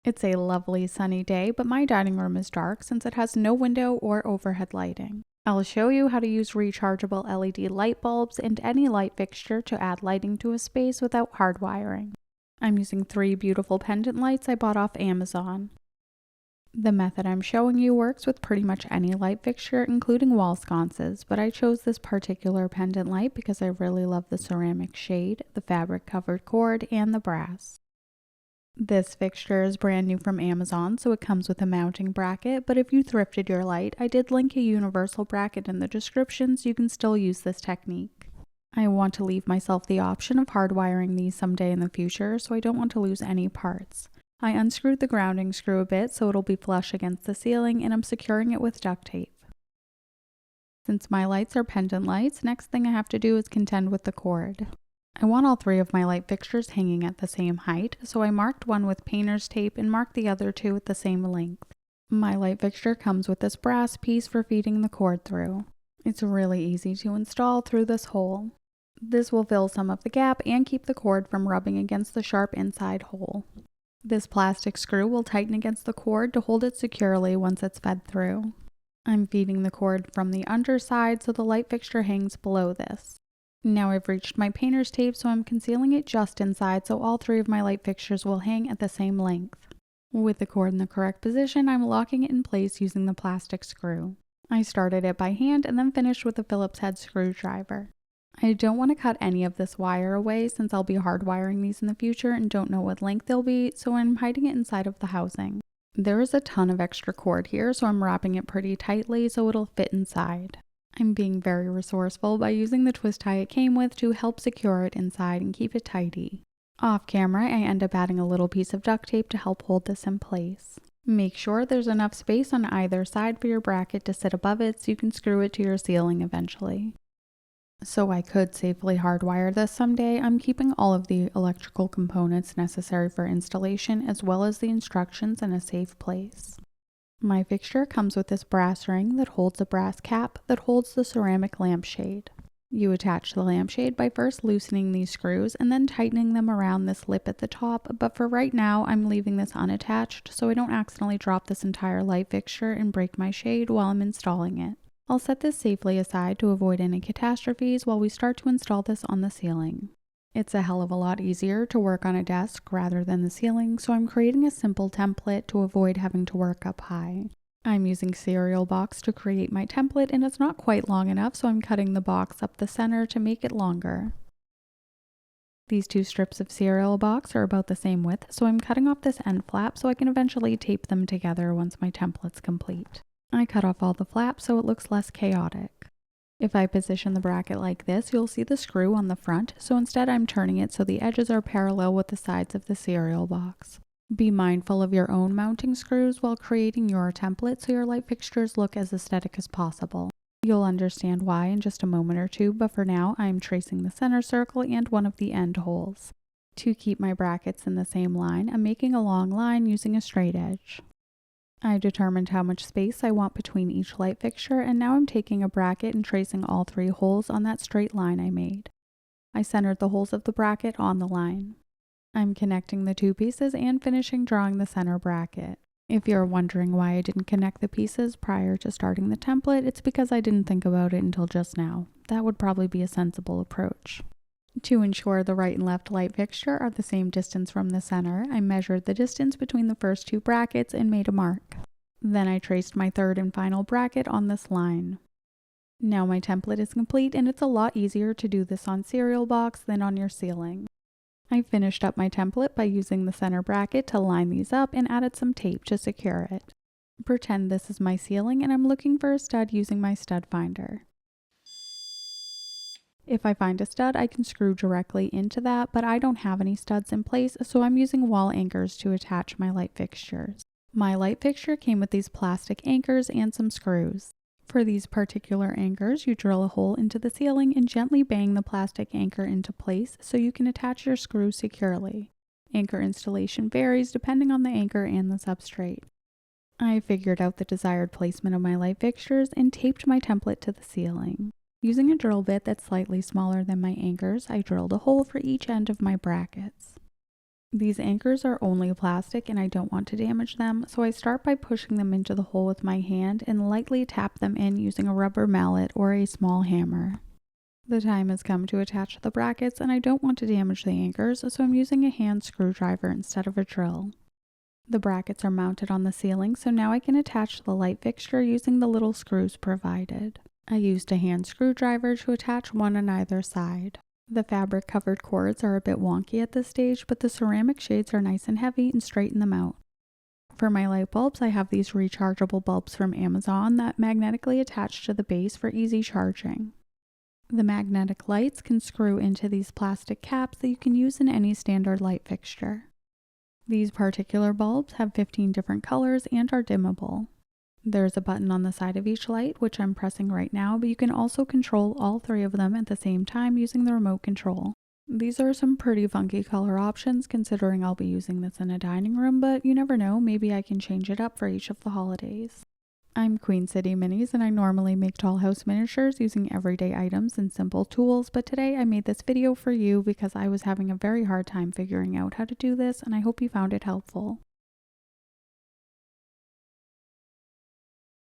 It's a lovely sunny day, but my dining room is dark since it has no window or overhead lighting. I'll show you how to use rechargeable LED light bulbs and any light fixture to add lighting to a space without hardwiring. I'm using 3 beautiful pendant lights I bought off Amazon. The method I'm showing you works with pretty much any light fixture, including wall sconces, but I chose this particular pendant light because I really love the ceramic shade, the fabric covered cord, and the brass. This fixture is brand new from Amazon, so it comes with a mounting bracket, but if you thrifted your light, I did link a universal bracket in the description so you can still use this technique. I want to leave myself the option of hardwiring these someday in the future, so I don't want to lose any parts. I unscrewed the grounding screw a bit so it'll be flush against the ceiling, and I'm securing it with duct tape. Since my lights are pendant lights, next thing I have to do is contend with the cord. I want all 3 of my light fixtures hanging at the same height, so I marked one with painter's tape and marked the other 2 at the same length. My light fixture comes with this brass piece for feeding the cord through. It's really easy to install through this hole. This will fill some of the gap and keep the cord from rubbing against the sharp inside hole. This plastic screw will tighten against the cord to hold it securely once it's fed through. I'm feeding the cord from the underside so the light fixture hangs below this. Now I've reached my painter's tape, so I'm concealing it just inside so all 3 of my light fixtures will hang at the same length. With the cord in the correct position, I'm locking it in place using the plastic screw. I started it by hand and then finished with a Phillips head screwdriver. I don't want to cut any of this wire away since I'll be hardwiring these in the future and don't know what length they'll be, so I'm hiding it inside of the housing. There is a ton of extra cord here, so I'm wrapping it pretty tightly so it'll fit inside. I'm being very resourceful by using the twist tie it came with to help secure it inside and keep it tidy. Off camera, I end up adding a little piece of duct tape to help hold this in place. Make sure there's enough space on either side for your bracket to sit above it so you can screw it to your ceiling eventually. So I could safely hardwire this someday, I'm keeping all of the electrical components necessary for installation as well as the instructions in a safe place. My fixture comes with this brass ring that holds a brass cap that holds the ceramic lampshade. You attach the lampshade by first loosening these screws and then tightening them around this lip at the top, but for right now I'm leaving this unattached so I don't accidentally drop this entire light fixture and break my shade while I'm installing it. I'll set this safely aside to avoid any catastrophes while we start to install this on the ceiling. It's a hell of a lot easier to work on a desk rather than the ceiling, so I'm creating a simple template to avoid having to work up high. I'm using cereal box to create my template and it's not quite long enough, so I'm cutting the box up the center to make it longer. These 2 strips of cereal box are about the same width, so I'm cutting off this end flap so I can eventually tape them together once my template's complete. I cut off all the flaps so it looks less chaotic. If I position the bracket like this, you'll see the screw on the front, so instead I'm turning it so the edges are parallel with the sides of the cereal box. Be mindful of your own mounting screws while creating your template so your light fixtures look as aesthetic as possible. You'll understand why in just a moment or 2, but for now I'm tracing the center circle and one of the end holes. To keep my brackets in the same line, I'm making a long line using a straight edge. I determined how much space I want between each light fixture, and now I'm taking a bracket and tracing all 3 holes on that straight line I made. I centered the holes of the bracket on the line. I'm connecting the 2 pieces and finishing drawing the center bracket. If you're wondering why I didn't connect the pieces prior to starting the template, it's because I didn't think about it until just now. That would probably be a sensible approach. To ensure the right and left light fixture are the same distance from the center, I measured the distance between the first 2 brackets and made a mark. Then I traced my 3rd and final bracket on this line. Now my template is complete and it's a lot easier to do this on cereal box than on your ceiling. I finished up my template by using the center bracket to line these up and added some tape to secure it. Pretend this is my ceiling and I'm looking for a stud using my stud finder. If I find a stud, I can screw directly into that, but I don't have any studs in place, so I'm using wall anchors to attach my light fixtures. My light fixture came with these plastic anchors and some screws. For these particular anchors, you drill a hole into the ceiling and gently bang the plastic anchor into place so you can attach your screw securely. Anchor installation varies depending on the anchor and the substrate. I figured out the desired placement of my light fixtures and taped my template to the ceiling. Using a drill bit that's slightly smaller than my anchors, I drilled a hole for each end of my brackets. These anchors are only plastic and I don't want to damage them, so I start by pushing them into the hole with my hand and lightly tap them in using a rubber mallet or a small hammer. The time has come to attach the brackets and I don't want to damage the anchors, so I'm using a hand screwdriver instead of a drill. The brackets are mounted on the ceiling, so now I can attach the light fixture using the little screws provided. I used a hand screwdriver to attach one on either side. The fabric covered cords are a bit wonky at this stage, but the ceramic shades are nice and heavy and straighten them out. For my light bulbs, I have these rechargeable bulbs from Amazon that magnetically attach to the base for easy charging. The magnetic lights can screw into these plastic caps that you can use in any standard light fixture. These particular bulbs have 15 different colors and are dimmable. There's a button on the side of each light, which I'm pressing right now, but you can also control all 3 of them at the same time using the remote control. These are some pretty funky color options considering I'll be using this in a dining room, but you never know, maybe I can change it up for each of the holidays. I'm Queen City Minis and I normally make dollhouse miniatures using everyday items and simple tools, but today I made this video for you because I was having a very hard time figuring out how to do this and I hope you found it helpful.